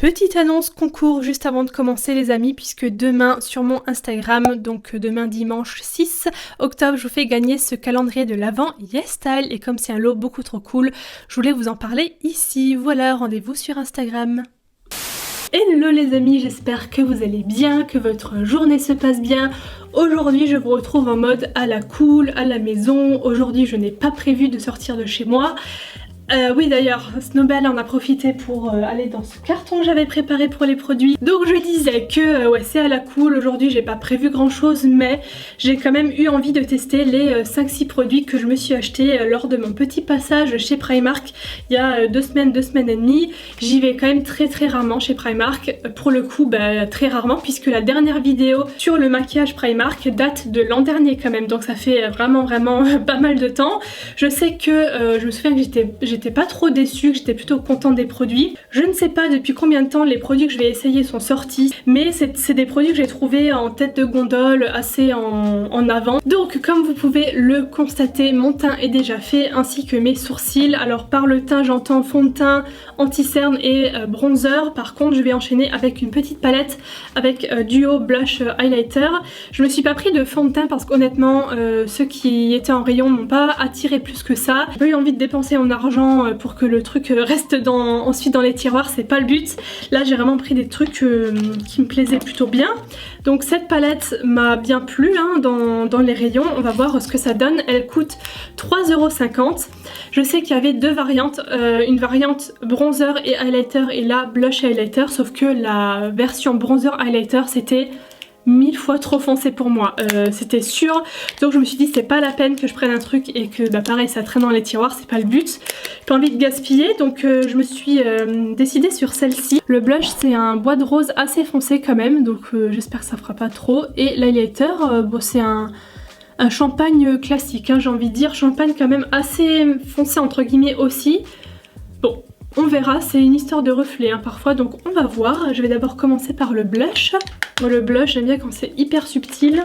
Petite annonce concours juste avant de commencer les amis, puisque demain sur mon Instagram, donc demain dimanche 6 octobre, je vous fais gagner ce calendrier de l'Avent YesStyle, et comme c'est un lot beaucoup trop cool, je voulais vous en parler ici. Voilà, rendez-vous sur Instagram. Hello les amis, j'espère que vous allez bien, que votre journée se passe bien. Aujourd'hui je vous retrouve en mode à la cool, à la maison. Aujourd'hui je n'ai pas prévu de sortir de chez moi. Oui d'ailleurs, Snowbell en a profité pour aller dans ce carton que j'avais préparé pour les produits. Donc je disais que ouais, c'est à la cool, aujourd'hui j'ai pas prévu grand chose, mais j'ai quand même eu envie de tester les 5-6 produits que je me suis achetés lors de mon petit passage chez Primark il y a 2 semaines et demie. J'y vais quand même très rarement chez Primark, pour le coup très rarement, puisque la dernière vidéo sur le maquillage Primark date de l'an dernier quand même, donc ça fait vraiment pas mal de temps. Je sais que je me souviens que j'étais pas trop déçue, que j'étais plutôt contente des produits. Je ne sais pas depuis combien de temps les produits que je vais essayer sont sortis, mais c'est des produits que j'ai trouvés en tête de gondole, assez en avant. Donc comme vous pouvez le constater, mon teint est déjà fait, ainsi que mes sourcils. Alors par le teint j'entends fond de teint, anti-cerne et bronzer. Par contre je vais enchaîner avec une petite palette avec duo blush highlighter. Je me suis pas pris de fond de teint parce qu'honnêtement ceux qui étaient en rayon m'ont pas attiré plus que ça. J'ai pas eu envie de dépenser mon argent pour que le truc reste ensuite dans les tiroirs, c'est pas le but. Là j'ai vraiment pris des trucs qui me plaisaient plutôt bien. Donc cette palette m'a bien plu hein, dans les rayons. On va voir ce que ça donne. Elle coûte 3,50 €. Je sais qu'il y avait deux variantes, une variante bronzer et highlighter et là blush et highlighter, sauf que la version bronzer highlighter c'était 1000 fois trop foncé pour moi, c'était sûr. Donc je me suis dit c'est pas la peine que je prenne un truc et que bah pareil ça traîne dans les tiroirs, c'est pas le but. J'ai pas envie de gaspiller, donc je me suis décidée sur celle-ci. Le blush c'est un bois de rose assez foncé quand même, donc j'espère que ça fera pas trop. Et l'highlighter, bon c'est un champagne classique hein, j'ai envie de dire, champagne quand même assez foncé entre guillemets aussi. Bon, on verra, c'est une histoire de reflet hein, parfois, donc on va voir. Je vais d'abord commencer par le blush. Moi le blush j'aime bien quand c'est hyper subtil.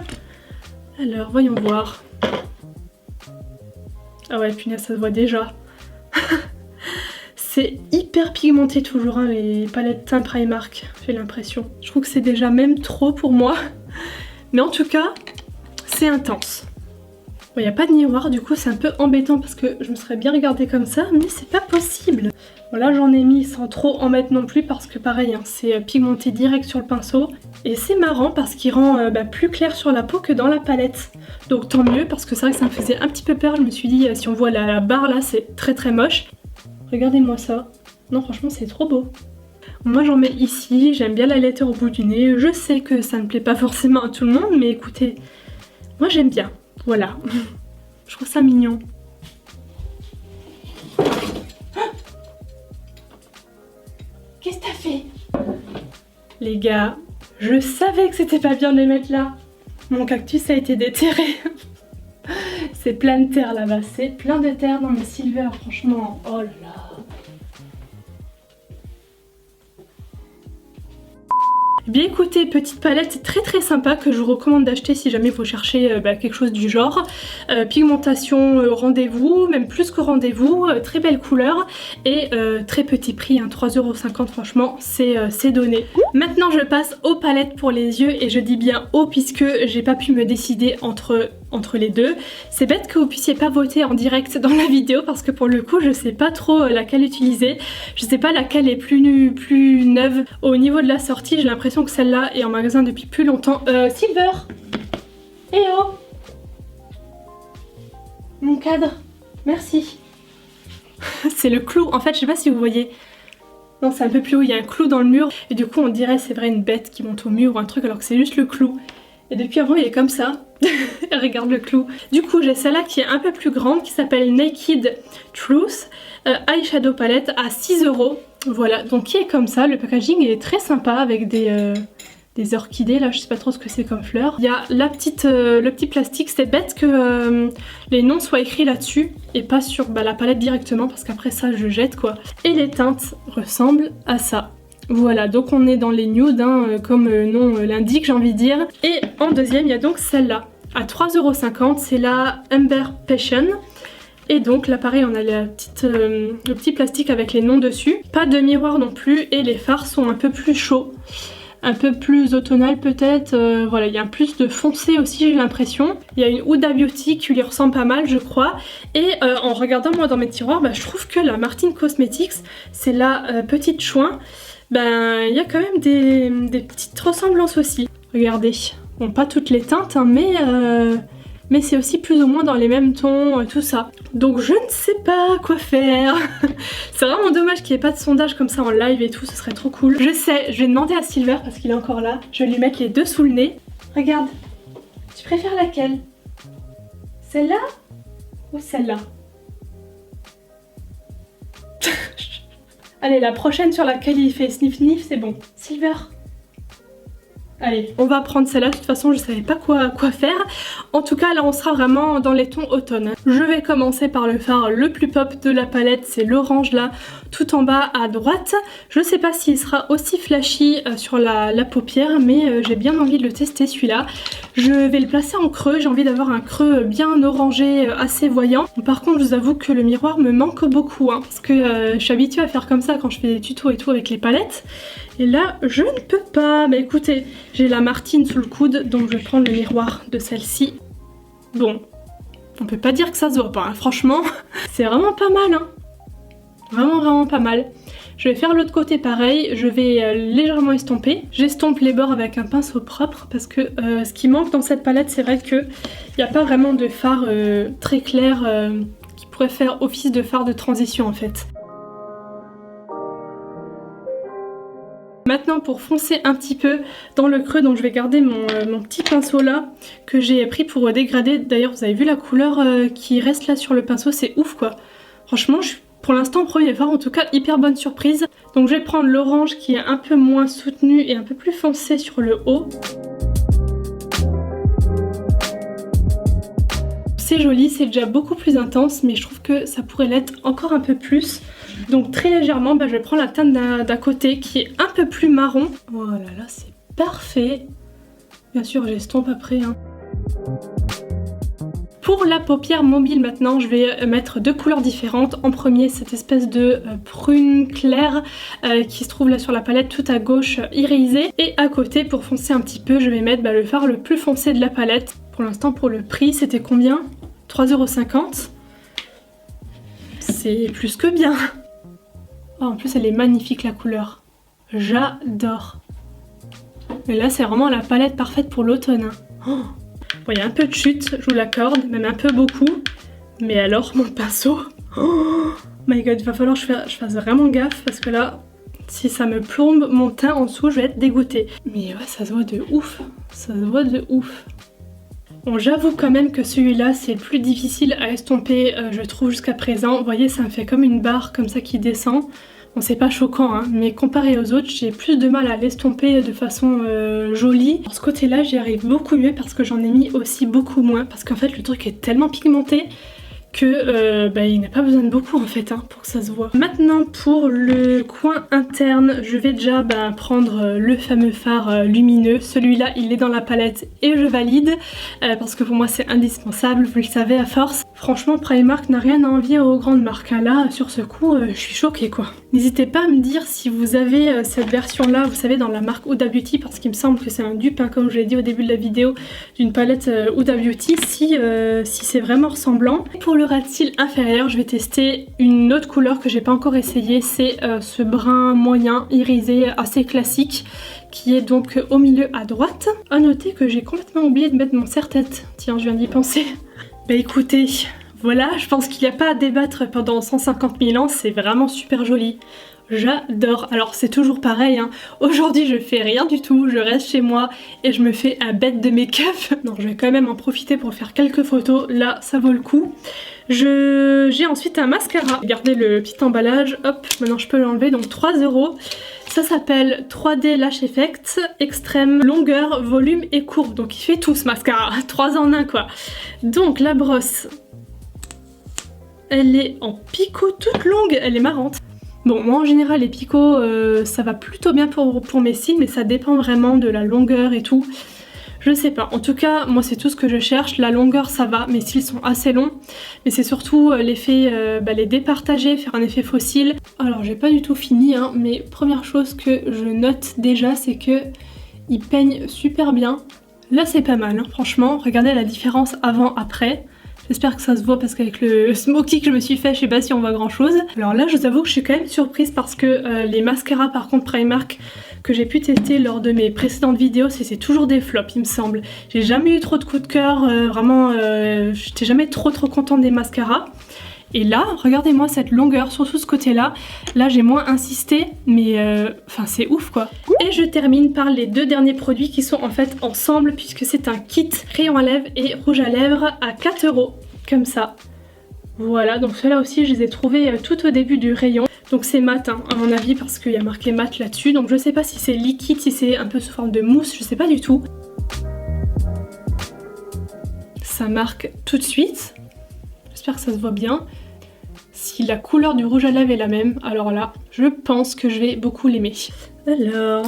Alors voyons voir. Ah ouais punaise ça se voit déjà. C'est hyper pigmenté toujours hein, les palettes teint Primark, j'ai l'impression. Je trouve que c'est déjà même trop pour moi. Mais en tout cas c'est intense. Bon, y a pas de miroir du coup c'est un peu embêtant parce que je me serais bien regardée comme ça, mais c'est pas possible. Bon là j'en ai mis sans trop en mettre non plus parce que pareil hein, c'est pigmenté direct sur le pinceau. Et c'est marrant parce qu'il rend plus clair sur la peau que dans la palette. Donc tant mieux parce que c'est vrai que ça me faisait un petit peu peur. Je me suis dit si on voit la barre là c'est très moche. Regardez-moi ça. Non franchement c'est trop beau. Moi j'en mets ici, j'aime bien la lettre au bout du nez. Je sais que ça ne plaît pas forcément à tout le monde mais écoutez, moi j'aime bien. Voilà, je trouve ça mignon. Qu'est-ce que t'as fait? Les gars, je savais que c'était pas bien de les mettre là. Mon cactus a été déterré. C'est plein de terre là-bas, c'est plein de terre dans mes silver, franchement. Oh là là. Bien écoutez, petite palette très sympa que je vous recommande d'acheter si jamais vous cherchez quelque chose du genre. Pigmentation rendez-vous, même plus que rendez-vous, très belle couleur et très petit prix, hein, 3,50 € franchement c'est donné. Maintenant je passe aux palettes pour les yeux et je dis bien aux puisque j'ai pas pu me décider entre les deux. C'est bête que vous puissiez pas voter en direct dans la vidéo parce que pour le coup je sais pas trop laquelle utiliser. Je sais pas laquelle est plus neuve au niveau de la sortie. J'ai l'impression que celle-là est en magasin depuis plus longtemps. Silver! Eh oh! Mon cadre! Merci! C'est le clou, en fait je sais pas si vous voyez. Non c'est un peu plus haut, il y a un clou dans le mur et du coup on dirait c'est vrai une bête qui monte au mur ou un truc alors que c'est juste le clou. Et depuis avant il est comme ça. Regarde le clou. Du coup j'ai celle-là qui est un peu plus grande qui s'appelle Naked Truth Eyeshadow Palette à 6 €. Voilà, donc qui est comme ça. Le packaging est très sympa avec des orchidées là, je sais pas trop ce que c'est comme fleur. Il y a le petit plastique, c'est bête que les noms soient écrits là-dessus et pas sur la palette directement parce qu'après ça je jette quoi. Et les teintes ressemblent à ça. Voilà, donc on est dans les nudes, hein, comme nom l'indique j'ai envie de dire. Et en deuxième il y a donc celle-là, à 3,50 €, c'est la Amber Passion. Et donc là pareil on a le petit plastique avec les noms dessus. Pas de miroir non plus et les fards sont un peu plus chauds. Un peu plus automnal peut-être, voilà, il y a plus de foncé aussi j'ai l'impression. Il y a une Huda Beauty qui lui ressemble pas mal je crois. Et en regardant moi dans mes tiroirs, je trouve que la Martin Cosmetics, c'est la petite chouin. Il y a quand même des petites ressemblances aussi. Regardez, bon pas toutes les teintes hein, mais c'est aussi plus ou moins dans les mêmes tons, tout ça. Donc je ne sais pas quoi faire. C'est vraiment dommage qu'il n'y ait pas de sondage comme ça en live et tout, ce serait trop cool. Je sais, je vais demander à Silver parce qu'il est encore là. Je vais lui mettre les deux sous le nez. Regarde, tu préfères laquelle? Celle-là ou celle-là? Allez, la prochaine sur laquelle il fait sniff sniff, c'est bon. Silver. Allez, on va prendre celle-là, de toute façon je savais pas quoi faire. En tout cas là on sera vraiment dans les tons automne. Je vais commencer par le fard le plus pop de la palette, c'est l'orange là, tout en bas à droite. Je sais pas s'il sera aussi flashy sur la paupière, mais j'ai bien envie de le tester celui-là. Je vais le placer en creux, j'ai envie d'avoir un creux bien orangé, assez voyant. Par contre je vous avoue que le miroir me manque beaucoup, hein, parce que je suis habituée à faire comme ça quand je fais des tutos et tout avec les palettes. Et là, je ne peux pas. Bah écoutez, j'ai la Martine sous le coude, donc je vais prendre le miroir de celle-ci. Bon, on peut pas dire que ça se voit pas, hein. Franchement, c'est vraiment pas mal, hein. Vraiment pas mal. Je vais faire l'autre côté pareil, je vais légèrement estomper. J'estompe les bords avec un pinceau propre parce que ce qui manque dans cette palette, c'est vrai qu'il n'y a pas vraiment de fard très clair qui pourrait faire office de fard de transition en fait. Maintenant pour foncer un petit peu dans le creux, donc je vais garder mon petit pinceau là que j'ai pris pour dégrader. D'ailleurs vous avez vu la couleur qui reste là sur le pinceau, c'est ouf quoi. Franchement je suis pour l'instant au premier fard en tout cas hyper bonne surprise. Donc je vais prendre l'orange qui est un peu moins soutenu et un peu plus foncé sur le haut. C'est joli, c'est déjà beaucoup plus intense mais je trouve que ça pourrait l'être encore un peu plus. Donc très légèrement, je vais prendre la teinte d'à côté qui est un peu plus marron. Oh là là, c'est parfait. Bien sûr, j'estompe après. Hein. Pour la paupière mobile maintenant, je vais mettre deux couleurs différentes. En premier, cette espèce de prune claire qui se trouve là sur la palette tout à gauche, irisée. Et à côté, pour foncer un petit peu, je vais mettre le fard le plus foncé de la palette. Pour l'instant, pour le prix, c'était combien? 3,50 €. C'est plus que bien. Oh, en plus elle est magnifique la couleur, j'adore. Mais là c'est vraiment la palette parfaite pour l'automne. Oh. Bon, il y a un peu de chute, je vous l'accorde, même un peu beaucoup. Mais alors mon pinceau, oh my god, il va falloir que je fasse vraiment gaffe parce que là, si ça me plombe mon teint en dessous, je vais être dégoûtée. Mais ouais, ça se voit de ouf, ça se voit de ouf. Bon, j'avoue quand même que celui-là c'est le plus difficile à estomper je trouve jusqu'à présent. Vous voyez ça me fait comme une barre comme ça qui descend. Bon c'est pas choquant hein, mais comparé aux autres j'ai plus de mal à l'estomper de façon jolie. Pour ce côté là j'y arrive beaucoup mieux parce que j'en ai mis aussi beaucoup moins. Parce qu'en fait le truc est tellement pigmenté que il n'a pas besoin de beaucoup en fait hein, pour que ça se voit. Maintenant pour le coin interne, je vais déjà prendre le fameux fard lumineux. Celui-là il est dans la palette et je valide parce que pour moi c'est indispensable, vous le savez à force. Franchement Primark n'a rien à envier aux grandes marques. Là sur ce coup je suis choquée quoi. N'hésitez pas à me dire si vous avez cette version là, vous savez dans la marque Huda Beauty, parce qu'il me semble que c'est un dupe hein, comme je l'ai dit au début de la vidéo, d'une palette Huda Beauty, si c'est vraiment ressemblant. Pour le ras de cils inférieur, je vais tester une autre couleur que j'ai pas encore essayé, c'est ce brun moyen irisé assez classique qui est donc au milieu à droite. A noter que j'ai complètement oublié de mettre mon serre-tête, tiens je viens d'y penser. Bah écoutez, voilà, je pense qu'il n'y a pas à débattre pendant 150 000 ans, c'est vraiment super joli. J'adore. Alors c'est toujours pareil, hein. Aujourd'hui je fais rien du tout, je reste chez moi et je me fais un bête de make-up. Non, je vais quand même en profiter pour faire quelques photos, là ça vaut le coup. J'ai ensuite un mascara. Regardez le petit emballage, hop, maintenant je peux l'enlever, donc 3 €. Ça s'appelle 3D Lash Effect, extrême, longueur, volume et courbe. Donc il fait tout ce mascara, 3 en 1 quoi. Donc la brosse, elle est en picot toute longue, elle est marrante. Bon, moi en général les picots ça va plutôt bien pour mes cils, mais ça dépend vraiment de la longueur et tout. Je sais pas, en tout cas moi c'est tout ce que je cherche, la longueur ça va, mes cils sont assez longs, mais c'est surtout l'effet, les départager, faire un effet fossile. Alors j'ai pas du tout fini hein, mais première chose que je note déjà c'est que ils peignent super bien. Là c'est pas mal hein, franchement, regardez la différence avant-après. J'espère que ça se voit parce qu'avec le smoky que je me suis fait, je sais pas si on voit grand chose. Alors là je vous avoue que je suis quand même surprise parce que les mascaras par contre Primark que j'ai pu tester lors de mes précédentes vidéos, c'est toujours des flops il me semble. J'ai jamais eu trop de coups de cœur, vraiment j'étais jamais trop contente des mascaras. Et là, regardez-moi cette longueur, surtout ce côté-là. Là, j'ai moins insisté, mais enfin c'est ouf quoi. Et je termine par les deux derniers produits qui sont en fait ensemble puisque c'est un kit crayon à lèvres et rouge à lèvres à 4 €, comme ça. Voilà, donc ceux-là aussi, je les ai trouvés tout au début du rayon. Donc c'est mat, hein, à mon avis, parce qu'il y a marqué mat là-dessus. Donc je sais pas si c'est liquide, si c'est un peu sous forme de mousse, je sais pas du tout. Ça marque tout de suite. J'espère que ça se voit bien. Si la couleur du rouge à lèvres est la même, alors là, je pense que je vais beaucoup l'aimer. Alors...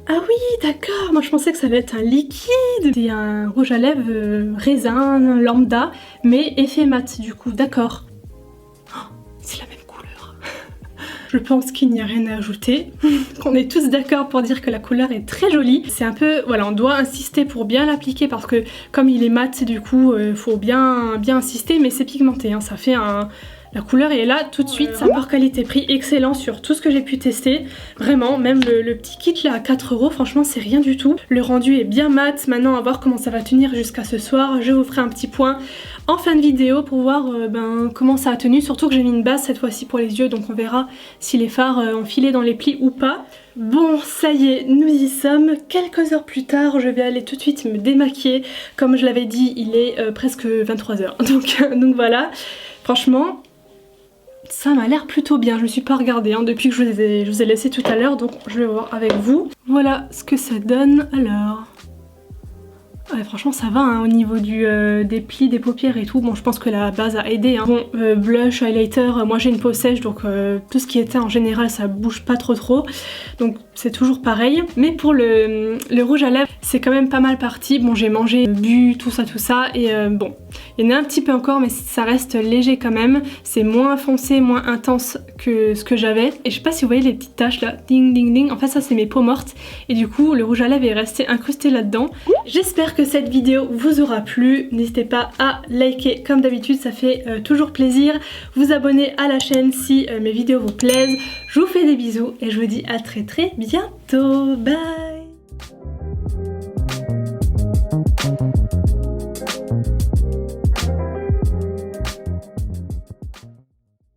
Ah oui, d'accord, moi je pensais que ça allait être un liquide. C'est un rouge à lèvres raisin, lambda, mais effet mat du coup, d'accord. Oh, c'est la même couleur. Je pense qu'il n'y a rien à ajouter. On est tous d'accord pour dire que la couleur est très jolie. C'est un peu, voilà, on doit insister pour bien l'appliquer parce que comme il est mat, du coup, faut bien insister, mais c'est pigmenté, hein, ça fait un... La couleur est là tout de suite, ça rapport qualité-prix excellent sur tout ce que j'ai pu tester. Vraiment, même le petit kit là à 4 €, franchement c'est rien du tout. Le rendu est bien mat, maintenant à voir comment ça va tenir jusqu'à ce soir. Je vous ferai un petit point en fin de vidéo pour voir comment ça a tenu. Surtout que j'ai mis une base cette fois-ci pour les yeux, donc on verra si les fards ont filé dans les plis ou pas. Bon, ça y est, nous y sommes. Quelques heures plus tard, je vais aller tout de suite me démaquiller. Comme je l'avais dit, il est presque 23 h. Donc voilà, franchement... Ça m'a l'air plutôt bien, je me suis pas regardée hein, depuis que je vous ai laissé tout à l'heure, donc je vais voir avec vous. Voilà ce que ça donne alors. Ouais, franchement ça va hein, au niveau des plis, des paupières et tout. Bon, je pense que la base a aidé. Hein. Bon, blush, highlighter, moi j'ai une peau sèche donc tout ce qui est teint en général ça bouge pas trop. Donc c'est toujours pareil. Mais pour le rouge à lèvres, c'est quand même pas mal parti. Bon, j'ai mangé, bu, tout ça et bon, il y en a un petit peu encore mais ça reste léger quand même. C'est moins foncé, moins intense que ce que j'avais. Et je sais pas si vous voyez les petites taches là, ding ding ding. En fait ça c'est mes peaux mortes et du coup le rouge à lèvres est resté incrusté là-dedans. J'espère que cette vidéo vous aura plu. N'hésitez pas à liker comme d'habitude, ça fait toujours plaisir. Vous abonner à la chaîne si mes vidéos vous plaisent. Je vous fais des bisous et je vous dis à très bientôt. Bye!